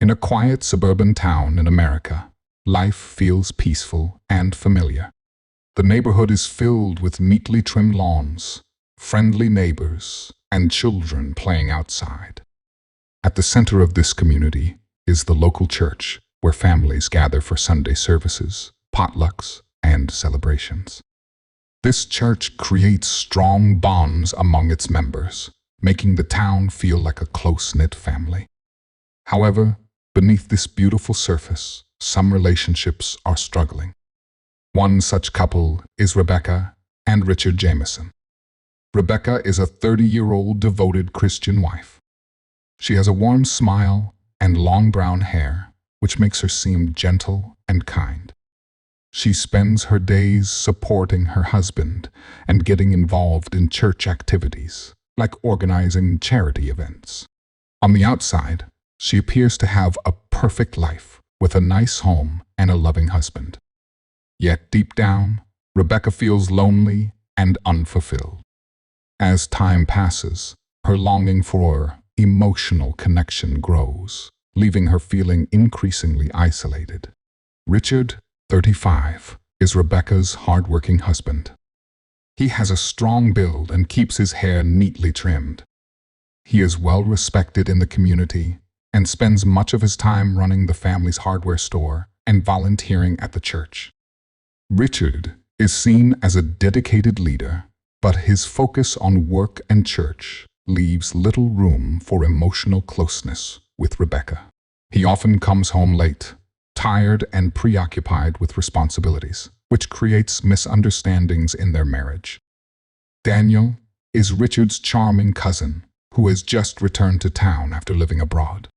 In a quiet suburban town in America, life feels peaceful and familiar. The neighborhood is filled with neatly trimmed lawns, friendly neighbors, and children playing outside. At the center of this community is the local church, where families gather for Sunday services, potlucks, and celebrations. This church creates strong bonds among its members, making the town feel like a close-knit family. However, beneath this beautiful surface, some relationships are struggling. One such couple is Rebecca and Richard Jameson. Rebecca is a 30-year-old devoted Christian wife. She has a warm smile and long brown hair, which makes her seem gentle and kind. She spends her days supporting her husband and getting involved in church activities, like organizing charity events. On the outside, she appears to have a perfect life with a nice home and a loving husband. Yet deep down, Rebecca feels lonely and unfulfilled. As time passes, her longing for emotional connection grows, leaving her feeling increasingly isolated. Richard, 35, is Rebecca's hardworking husband. He has a strong build and keeps his hair neatly trimmed. He is well respected in the community and spends much of his time running the family's hardware store and volunteering at the church. Richard is seen as a dedicated leader, but his focus on work and church leaves little room for emotional closeness with Rebecca. He often comes home late, tired and preoccupied with responsibilities, which creates misunderstandings in their marriage. Daniel is Richard's charming cousin, who has just returned to town after living abroad.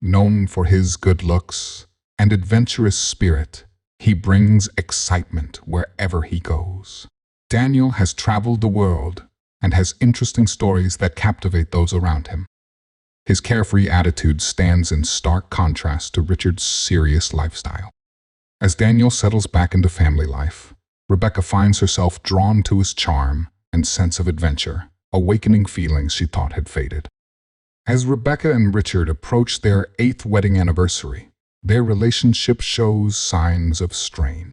Known for his good looks and adventurous spirit, he brings excitement wherever he goes. Daniel has traveled the world and has interesting stories that captivate those around him. His carefree attitude stands in stark contrast to Richard's serious lifestyle. As Daniel settles back into family life, Rebecca finds herself drawn to his charm and sense of adventure, awakening feelings she thought had faded. As Rebecca and Richard approach their 8th wedding anniversary, their relationship shows signs of strain.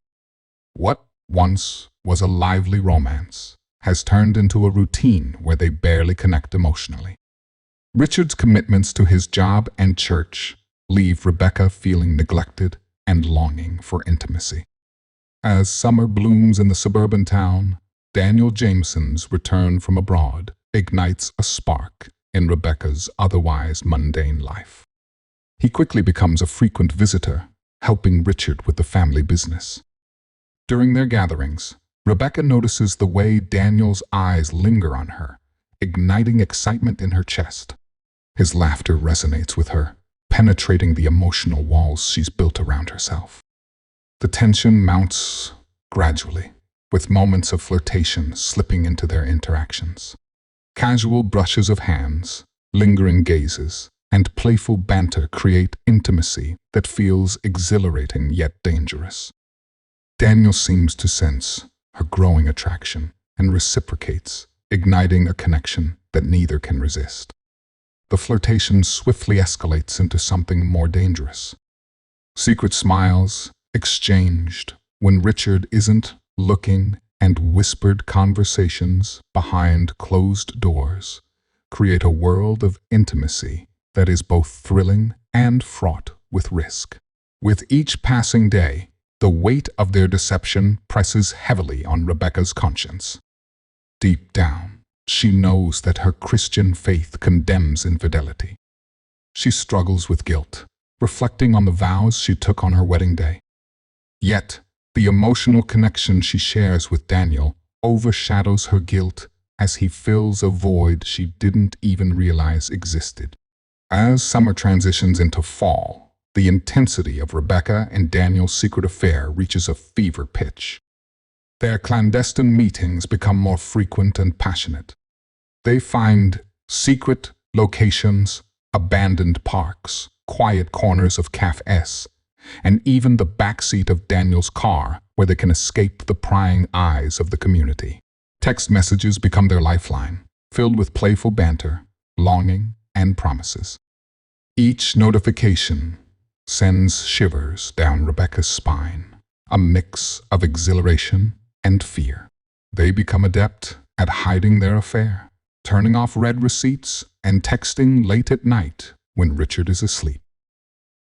What once was a lively romance has turned into a routine where they barely connect emotionally. Richard's commitments to his job and church leave Rebecca feeling neglected and longing for intimacy. As summer blooms in the suburban town, Daniel Jameson's return from abroad ignites a spark in Rebecca's otherwise mundane life. He quickly becomes a frequent visitor, helping Richard with the family business. During their gatherings, Rebecca notices the way Daniel's eyes linger on her, igniting excitement in her chest. His laughter resonates with her, penetrating the emotional walls she's built around herself. The tension mounts gradually, with moments of flirtation slipping into their interactions. Casual brushes of hands, lingering gazes, and playful banter create intimacy that feels exhilarating yet dangerous. Daniel seems to sense her growing attraction and reciprocates, igniting a connection that neither can resist. The flirtation swiftly escalates into something more dangerous. Secret smiles exchanged when Richard isn't looking, and whispered conversations behind closed doors create a world of intimacy that is both thrilling and fraught with risk. With each passing day, the weight of their deception presses heavily on Rebecca's conscience. Deep down, she knows that her Christian faith condemns infidelity. She struggles with guilt, reflecting on the vows she took on her wedding day. Yet, the emotional connection she shares with Daniel overshadows her guilt as he fills a void she didn't even realize existed. As summer transitions into fall, the intensity of Rebecca and Daniel's secret affair reaches a fever pitch. Their clandestine meetings become more frequent and passionate. They find secret locations, abandoned parks, quiet corners of cafes, and even the backseat of Daniel's car where they can escape the prying eyes of the community. Text messages become their lifeline, filled with playful banter, longing, and promises. Each notification sends shivers down Rebecca's spine, a mix of exhilaration and fear. They become adept at hiding their affair, turning off read receipts and texting late at night when Richard is asleep.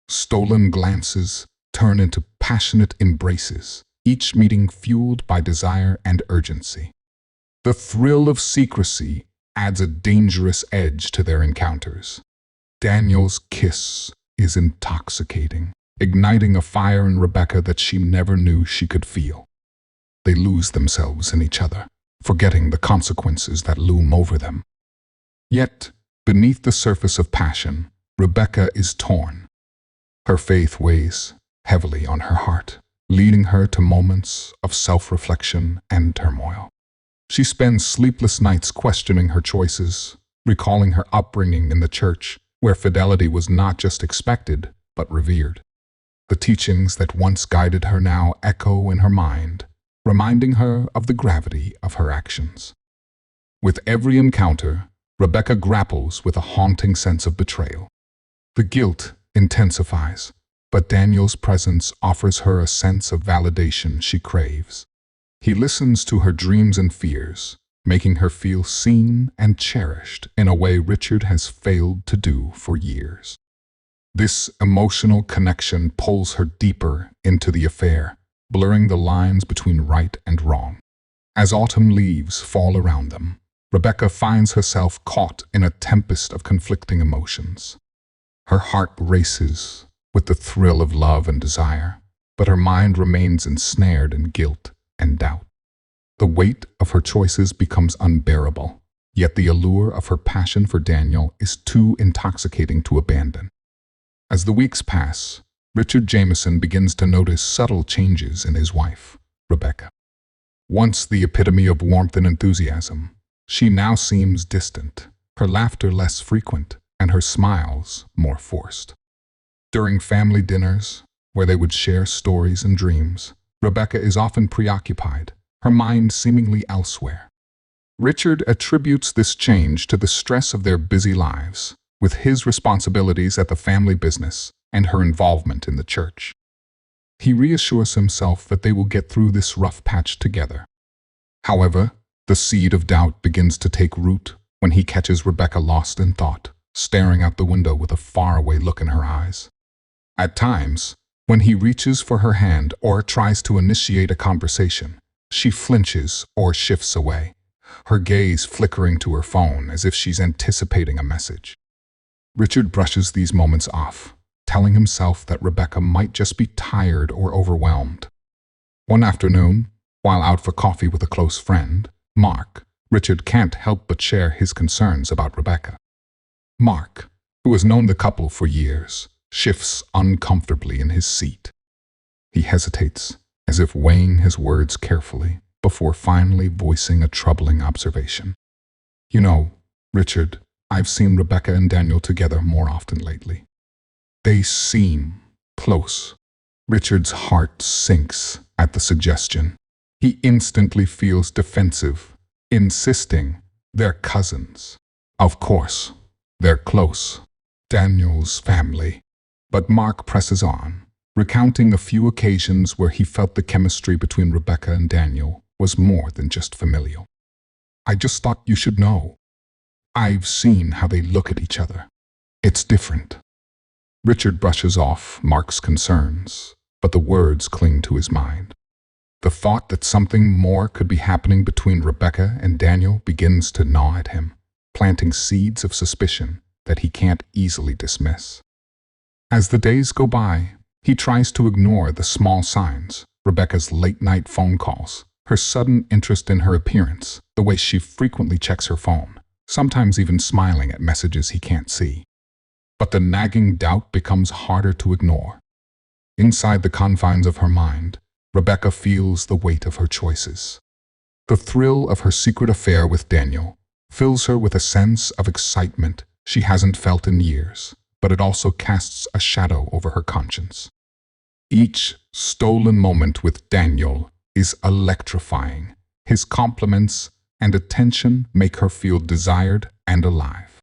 Stolen glances turn into passionate embraces, each meeting fueled by desire and urgency. The thrill of secrecy adds a dangerous edge to their encounters. Daniel's kiss is intoxicating, igniting a fire in Rebecca that she never knew she could feel. They lose themselves in each other, forgetting the consequences that loom over them. Yet, beneath the surface of passion, Rebecca is torn. Her faith weighs heavily on her heart, leading her to moments of self-reflection and turmoil. She spends sleepless nights questioning her choices, recalling her upbringing in the church, where fidelity was not just expected, but revered. The teachings that once guided her now echo in her mind, reminding her of the gravity of her actions. With every encounter, Rebecca grapples with a haunting sense of betrayal. The guilt intensifies, but Daniel's presence offers her a sense of validation she craves. He listens to her dreams and fears, making her feel seen and cherished in a way Richard has failed to do for years. This emotional connection pulls her deeper into the affair, blurring the lines between right and wrong. As autumn leaves fall around them, Rebecca finds herself caught in a tempest of conflicting emotions. Her heart races with the thrill of love and desire, but her mind remains ensnared in guilt and doubt. The weight of her choices becomes unbearable, yet the allure of her passion for Daniel is too intoxicating to abandon. As the weeks pass, Richard Jameson begins to notice subtle changes in his wife, Rebecca. Once the epitome of warmth and enthusiasm, she now seems distant, her laughter less frequent, and her smiles more forced. During family dinners, where they would share stories and dreams, Rebecca is often preoccupied, her mind seemingly elsewhere. Richard attributes this change to the stress of their busy lives, with his responsibilities at the family business and her involvement in the church. He reassures himself that they will get through this rough patch together. However, the seed of doubt begins to take root when he catches Rebecca lost in thought, staring out the window with a faraway look in her eyes. At times, when he reaches for her hand or tries to initiate a conversation, she flinches or shifts away, her gaze flickering to her phone as if she's anticipating a message. Richard brushes these moments off, telling himself that Rebecca might just be tired or overwhelmed. One afternoon, while out for coffee with a close friend, Mark, Richard can't help but share his concerns about Rebecca. Mark, who has known the couple for years, shifts uncomfortably in his seat. He hesitates, as if weighing his words carefully, before finally voicing a troubling observation. "You know, Richard, I've seen Rebecca and Daniel together more often lately. They seem close." Richard's heart sinks at the suggestion. He instantly feels defensive, insisting they're cousins. Of course, they're close. Daniel's family. But Mark presses on, recounting a few occasions where he felt the chemistry between Rebecca and Daniel was more than just familial. "I just thought you should know. I've seen how they look at each other. It's different." Richard brushes off Mark's concerns, but the words cling to his mind. The thought that something more could be happening between Rebecca and Daniel begins to gnaw at him, planting seeds of suspicion that he can't easily dismiss. As the days go by, he tries to ignore the small signs, Rebecca's late-night phone calls, her sudden interest in her appearance, the way she frequently checks her phone, sometimes even smiling at messages he can't see. But the nagging doubt becomes harder to ignore. Inside the confines of her mind, Rebecca feels the weight of her choices. The thrill of her secret affair with Daniel fills her with a sense of excitement she hasn't felt in years, but it also casts a shadow over her conscience. Each stolen moment with Daniel is electrifying. His compliments and attention make her feel desired and alive.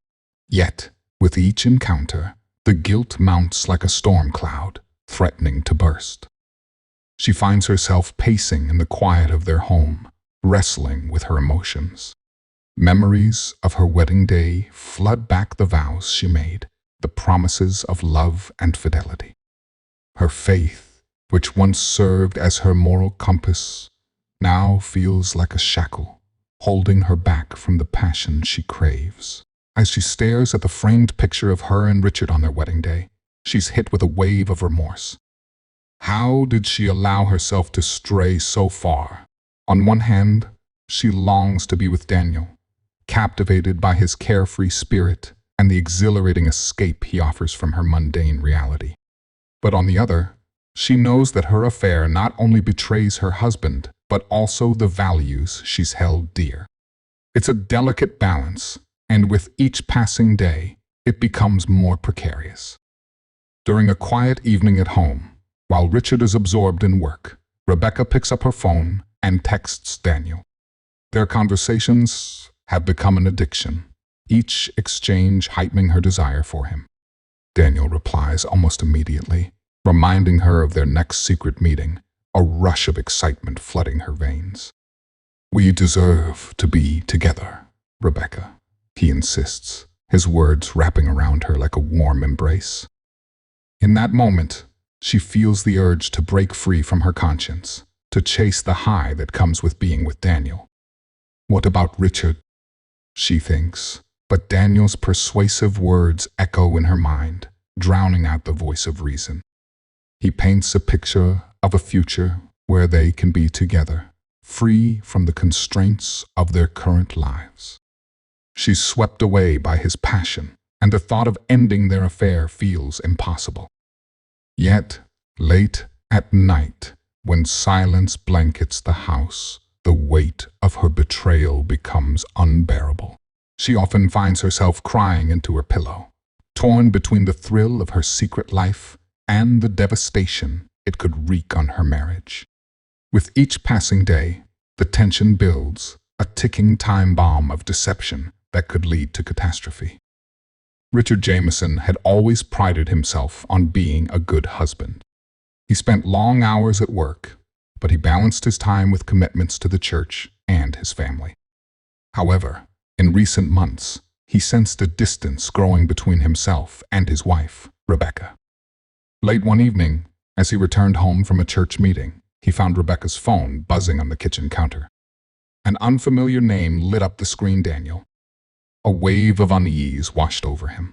Yet, with each encounter, The guilt mounts like a storm cloud, threatening to burst. She finds herself pacing in the quiet of their home, wrestling with her emotions. Memories of her wedding day flood back the vows she made, the promises of love and fidelity. Her faith, which once served as her moral compass, now feels like a shackle, holding her back from the passion she craves. As she stares at the framed picture of her and Richard on their wedding day, she's hit with a wave of remorse. How did she allow herself to stray so far? On one hand, she longs to be with Daniel, captivated by his carefree spirit and the exhilarating escape he offers from her mundane reality. But on the other, she knows that her affair not only betrays her husband, but also the values she's held dear. It's a delicate balance, and with each passing day, it becomes more precarious. During a quiet evening at home, while Richard is absorbed in work, Rebecca picks up her phone and texts Daniel. Their conversations have become an addiction, each exchange heightening her desire for him. Daniel replies almost immediately, reminding her of their next secret meeting, a rush of excitement flooding her veins. "We deserve to be together, Rebecca," he insists, his words wrapping around her like a warm embrace. In that moment, she feels the urge to break free from her conscience, to chase the high that comes with being with Daniel. What about Richard? She thinks, but Daniel's persuasive words echo in her mind, drowning out the voice of reason. He paints a picture of a future where they can be together, free from the constraints of their current lives. She's swept away by his passion, and the thought of ending their affair feels impossible. Yet, late at night, when silence blankets the house, the weight of her betrayal becomes unbearable. She often finds herself crying into her pillow, torn between the thrill of her secret life and the devastation it could wreak on her marriage. With each passing day, the tension builds, a ticking time bomb of deception that could lead to catastrophe. Richard Jameson had always prided himself on being a good husband. He spent long hours at work, but he balanced his time with commitments to the church and his family. However, in recent months, he sensed a distance growing between himself and his wife, Rebecca. Late one evening, as he returned home from a church meeting, he found Rebecca's phone buzzing on the kitchen counter. An unfamiliar name lit up the screen. Daniel. A wave of unease washed over him.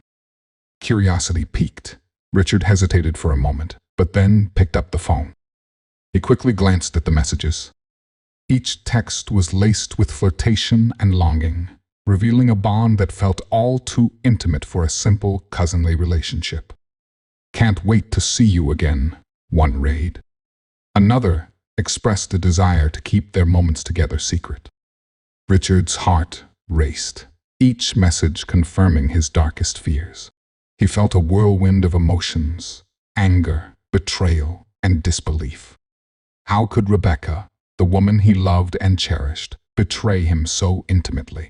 Curiosity piqued. Richard hesitated for a moment, but then picked up the phone. He quickly glanced at the messages. Each text was laced with flirtation and longing, revealing a bond that felt all too intimate for a simple cousinly relationship. "Can't wait to see you again," one read. Another expressed a desire to keep their moments together secret. Richard's heart raced, each message confirming his darkest fears. He felt a whirlwind of emotions, anger, betrayal, and disbelief. How could Rebecca, the woman he loved and cherished, betray him so intimately?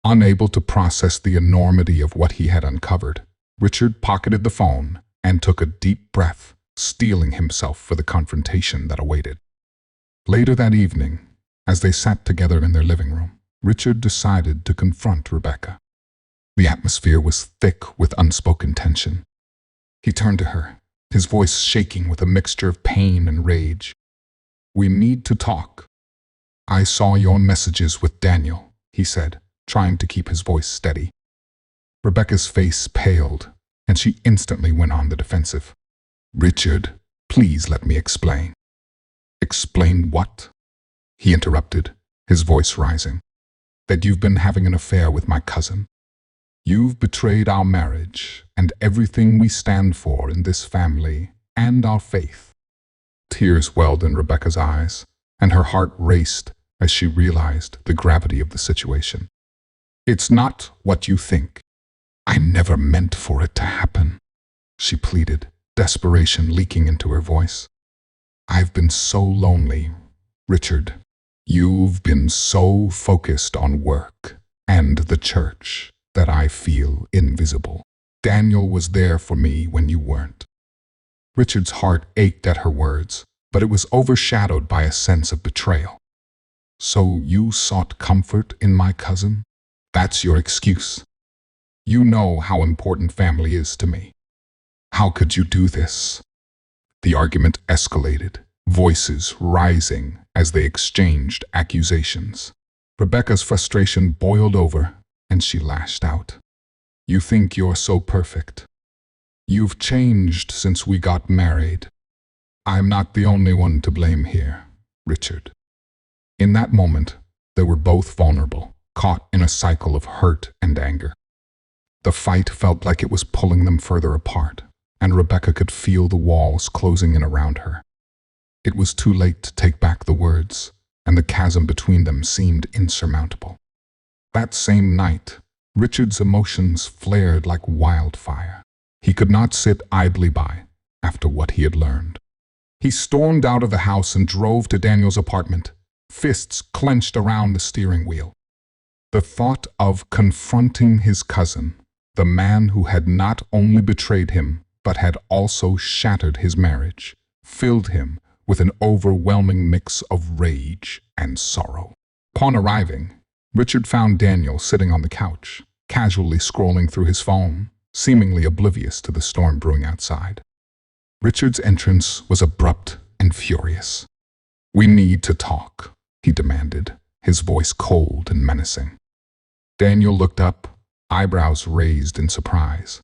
Unable to process the enormity of what he had uncovered, Richard pocketed the phone and took a deep breath, steeling himself for the confrontation that awaited. Later that evening, as they sat together in their living room, Richard decided to confront Rebecca. The atmosphere was thick with unspoken tension. He turned to her, his voice shaking with a mixture of pain and rage. "We need to talk. I saw your messages with Daniel," he said, trying to keep his voice steady. Rebecca's face paled, and she instantly went on the defensive. "Richard, please let me explain." "Explain what?" he interrupted, his voice rising. "That you've been having an affair with my cousin. You've betrayed our marriage and everything we stand for in this family and our faith." Tears welled in Rebecca's eyes, and her heart raced as she realized the gravity of the situation. "It's not what you think. I never meant for it to happen," she pleaded, desperation leaking into her voice. "I've been so lonely, Richard. You've been so focused on work and the church that I feel invisible. Daniel was there for me when you weren't. Richard's heart ached at her words, but it was overshadowed by a sense of betrayal. So you sought comfort in my cousin? That's your excuse. You know how important family is to me. How could you do this? The argument escalated, voices rising as they exchanged accusations. Rebecca's frustration boiled over, and she lashed out. You think you're so perfect. You've changed since we got married. I'm not the only one to blame here, Richard. In that moment, they were both vulnerable, caught in a cycle of hurt and anger. The fight felt like it was pulling them further apart, and Rebecca could feel the walls closing in around her. It was too late to take back the words, and the chasm between them seemed insurmountable. That same night, Richard's emotions flared like wildfire. He could not sit idly by after what he had learned. He stormed out of the house and drove to Daniel's apartment, fists clenched around the steering wheel. The thought of confronting his cousin, the man who had not only betrayed him, but had also shattered his marriage, filled him with an overwhelming mix of rage and sorrow. Upon arriving, Richard found Daniel sitting on the couch, casually scrolling through his phone, seemingly oblivious to the storm brewing outside. Richard's entrance was abrupt and furious. "We need to talk," he demanded, his voice cold and menacing. Daniel looked up, eyebrows raised in surprise.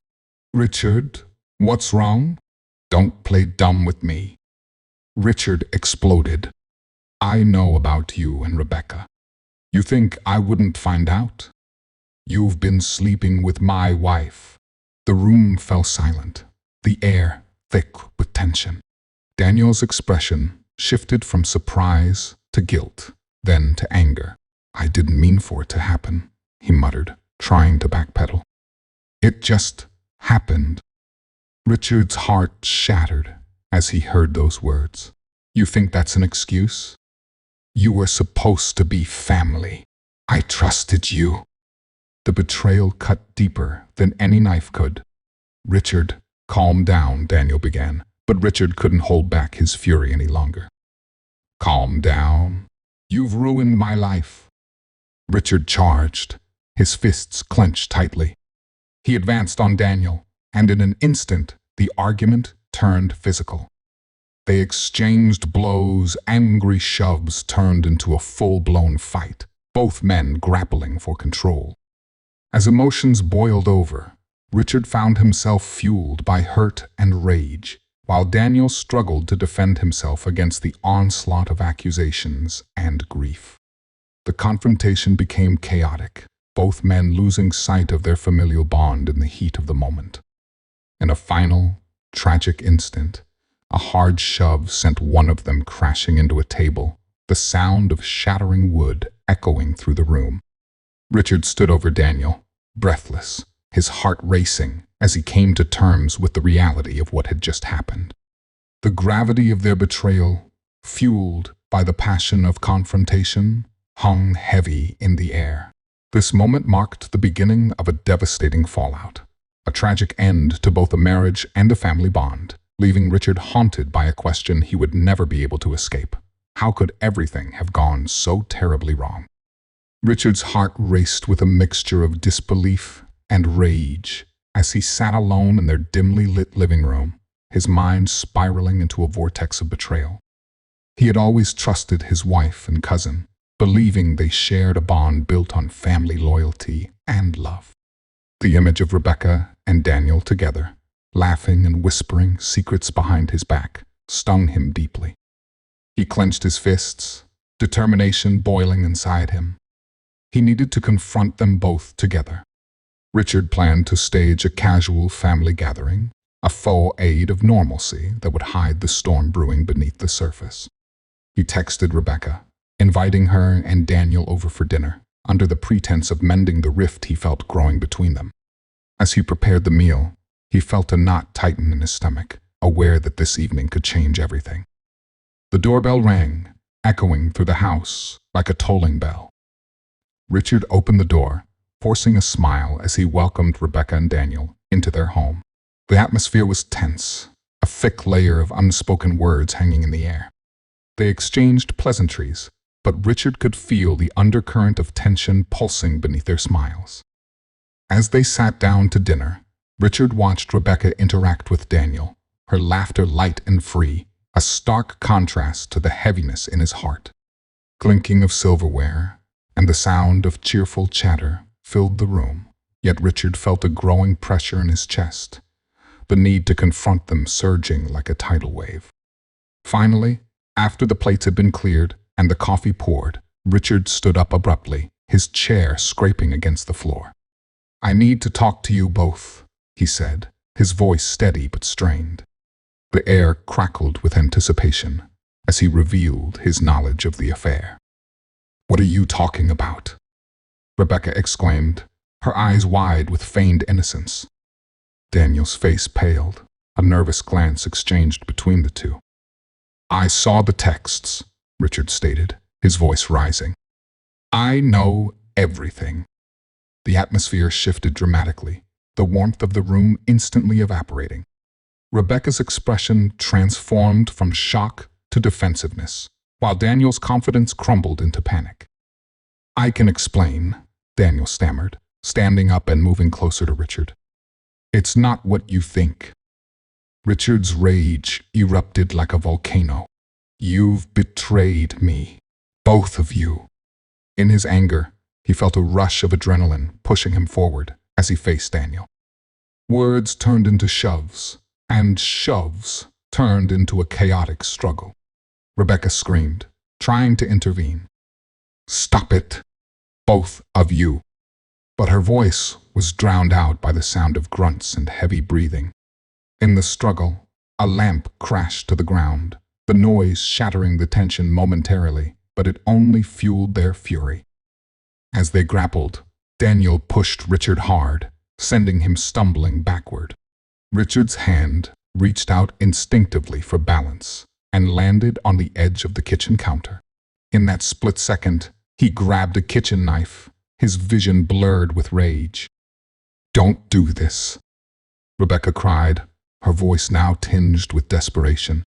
"Richard, what's wrong? Don't play dumb with me." Richard exploded. "I know about you and Rebecca. You think I wouldn't find out? You've been sleeping with my wife." The room fell silent, the air thick with tension. Daniel's expression shifted from surprise to guilt, then to anger. "I didn't mean for it to happen," he muttered, trying to backpedal. "It just happened." Richard's heart shattered as he heard those words. "You think that's an excuse? You were supposed to be family. I trusted you." The betrayal cut deeper than any knife could. "Richard, calm down," Daniel began, but Richard couldn't hold back his fury any longer. "Calm down? You've ruined my life." Richard charged, his fists clenched tightly. He advanced on Daniel, and in an instant, the argument turned physical. They exchanged blows, angry shoves turned into a full-blown fight, both men grappling for control. As emotions boiled over, Richard found himself fueled by hurt and rage, while Daniel struggled to defend himself against the onslaught of accusations and grief. The confrontation became chaotic, both men losing sight of their familial bond in the heat of the moment. In a final, tragic instant, a hard shove sent one of them crashing into a table, the sound of shattering wood echoing through the room. Richard stood over Daniel, breathless, his heart racing as he came to terms with the reality of what had just happened. The gravity of their betrayal, fueled by the passion of confrontation, hung heavy in the air. This moment marked the beginning of a devastating fallout, a tragic end to both a marriage and a family bond, leaving Richard haunted by a question he would never be able to escape. How could everything have gone so terribly wrong? Richard's heart raced with a mixture of disbelief and rage as he sat alone in their dimly lit living room, his mind spiraling into a vortex of betrayal. He had always trusted his wife and cousin, believing they shared a bond built on family loyalty and love. The image of Rebecca and Daniel together, laughing and whispering secrets behind his back, stung him deeply. He clenched his fists, determination boiling inside him. He needed to confront them both together. Richard planned to stage a casual family gathering, a faux aid of normalcy that would hide the storm brewing beneath the surface. He texted Rebecca, inviting her and Daniel over for dinner, under the pretense of mending the rift he felt growing between them. As he prepared the meal, he felt a knot tighten in his stomach, aware that this evening could change everything. The doorbell rang, echoing through the house like a tolling bell. Richard opened the door, forcing a smile as he welcomed Rebecca and Daniel, into their home. The atmosphere was tense, a thick layer of unspoken words hanging in the air. They exchanged pleasantries, but Richard could feel the undercurrent of tension pulsing beneath their smiles. As they sat down to dinner, Richard watched Rebecca interact with Daniel, her laughter light and free, a stark contrast to the heaviness in his heart. Clinking of silverware and the sound of cheerful chatter filled the room, yet Richard felt a growing pressure in his chest, the need to confront them surging like a tidal wave. Finally, after the plates had been cleared and the coffee poured, Richard stood up abruptly, his chair scraping against the floor. "I need to talk to you both," he said, his voice steady but strained. The air crackled with anticipation as he revealed his knowledge of the affair. "What are you talking about?" Rebecca exclaimed, her eyes wide with feigned innocence. Daniel's face paled, a nervous glance exchanged between the two. "I saw the texts," Richard stated, his voice rising. "I know everything." The atmosphere shifted dramatically, the warmth of the room instantly evaporating. Rebecca's expression transformed from shock to defensiveness, while Daniel's confidence crumbled into panic. "I can explain," Daniel stammered, standing up and moving closer to Richard. "It's not what you think." Richard's rage erupted like a volcano. "You've betrayed me, both of you." In his anger, he felt a rush of adrenaline pushing him forward as he faced Daniel. Words turned into shoves, and shoves turned into a chaotic struggle. Rebecca screamed, trying to intervene. "Stop it, both of you." But her voice was drowned out by the sound of grunts and heavy breathing. In the struggle, a lamp crashed to the ground, the noise shattering the tension momentarily, but it only fueled their fury. As they grappled, Daniel pushed Richard hard, sending him stumbling backward. Richard's hand reached out instinctively for balance and landed on the edge of the kitchen counter. In that split second, he grabbed a kitchen knife, his vision blurred with rage. "Don't do this," Rebecca cried, her voice now tinged with desperation.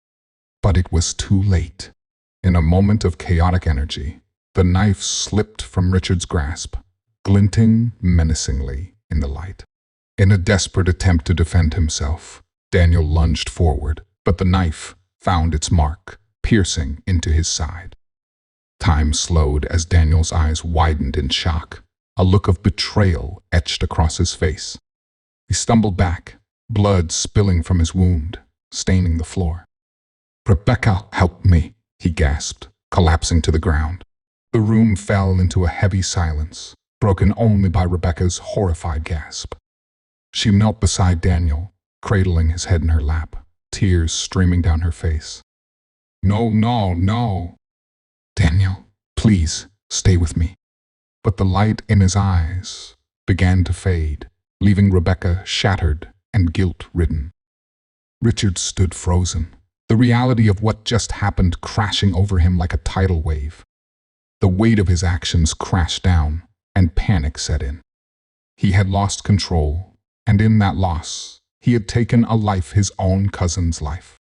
But it was too late. In a moment of chaotic energy, the knife slipped from Richard's grasp, glinting menacingly in the light. In a desperate attempt to defend himself, Daniel lunged forward, but the knife found its mark, piercing into his side. Time slowed as Daniel's eyes widened in shock, a look of betrayal etched across his face. He stumbled back, blood spilling from his wound, staining the floor. "Rebecca, help me," he gasped, collapsing to the ground. The room fell into a heavy silence, broken only by Rebecca's horrified gasp. She knelt beside Daniel, cradling his head in her lap, tears streaming down her face. "No, no, no. Daniel, please, stay with me." But the light in his eyes began to fade, leaving Rebecca shattered and guilt-ridden. Richard stood frozen, the reality of what just happened crashing over him like a tidal wave. The weight of his actions crashed down, and panic set in. He had lost control, and in that loss, he had taken a life his own cousin's life.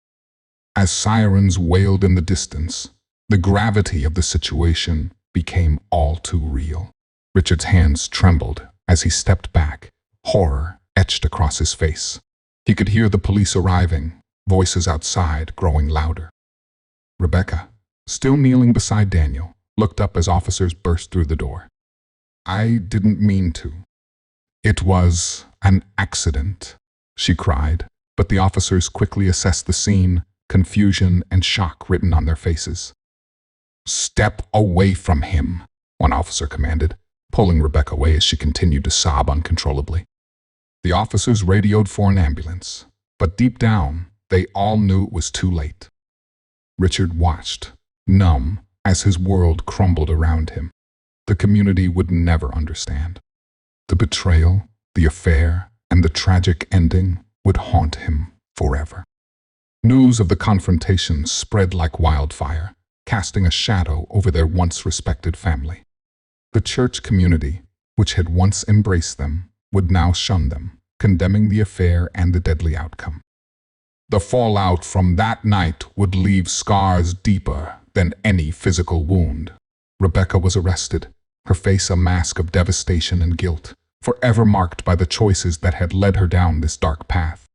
As sirens wailed in the distance, the gravity of the situation became all too real. Richard's hands trembled as he stepped back, horror etched across his face. He could hear the police arriving, voices outside growing louder. Rebecca, still kneeling beside Daniel, looked up as officers burst through the door. "I didn't mean to. It was an accident," she cried, but the officers quickly assessed the scene, confusion and shock written on their faces. "Step away from him," one officer commanded, pulling Rebecca away as she continued to sob uncontrollably. The officers radioed for an ambulance, but deep down, they all knew it was too late. Richard watched, numb, as his world crumbled around him. The community would never understand. The betrayal, the affair, and the tragic ending would haunt him forever. News of the confrontation spread like wildfire, casting a shadow over their once respected family. The church community, which had once embraced them, would now shun them, condemning the affair and the deadly outcome. The fallout from that night would leave scars deeper than any physical wound. Rebecca was arrested, her face a mask of devastation and guilt, forever marked by the choices that had led her down this dark path.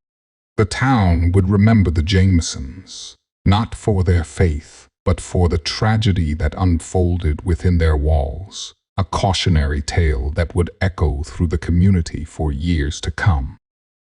The town would remember the Jamesons, not for their faith, but for the tragedy that unfolded within their walls, a cautionary tale that would echo through the community for years to come.